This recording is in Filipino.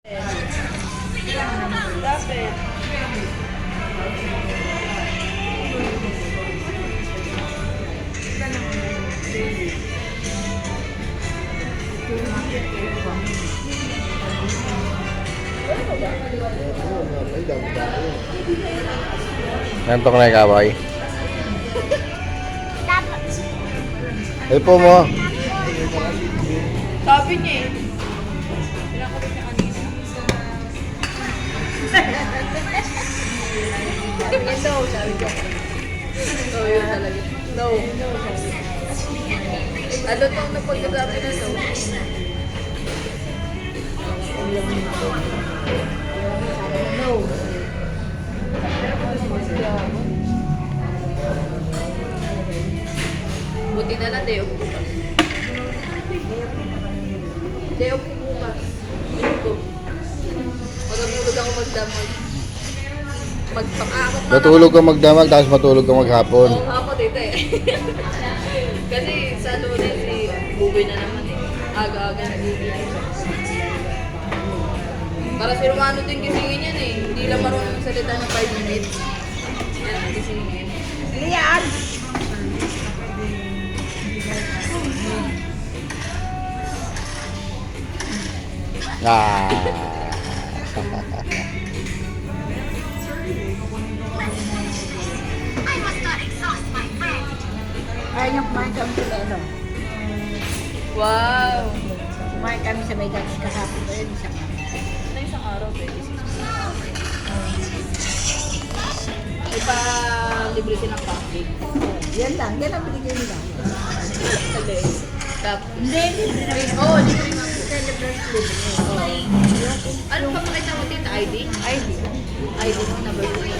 Dapat. Nantok na ikaw, Ipo mo. Sabi niya eh. Pinakabit niya kanina. Sabi niya no, sabi ko. No, yun talaga. No. Ano tong napagkagabi na no? No. Buti na lang, Deo bukas. Deo bukas. Ito. Matutulog ako magdamag. Magpakakot na. Natulog ka magdamag, tapos matulog ka maghapon. Oo, ako dito eh. Kasi sa Lunes, buboy na naman eh. Aga-aga nagigising. Para si Romano din gisingin yan eh. Hindi lang marunong salita ng 5 minutes. Yan ang gisingin. Lian! Ah. Ayaw niyo kumain kami sa Leno. Wow! Kumain kami sa may datis kahapon ko yun. Isang Ano isang araw, 26 May pa-libre silang pancake. yan lang, yan ang binigay nila. Sabi. Tapos. Hindi, libre. Oo, libre nga po. Celebrate libre. Ano pa pakita mo tita? ID? ID. ID number 2.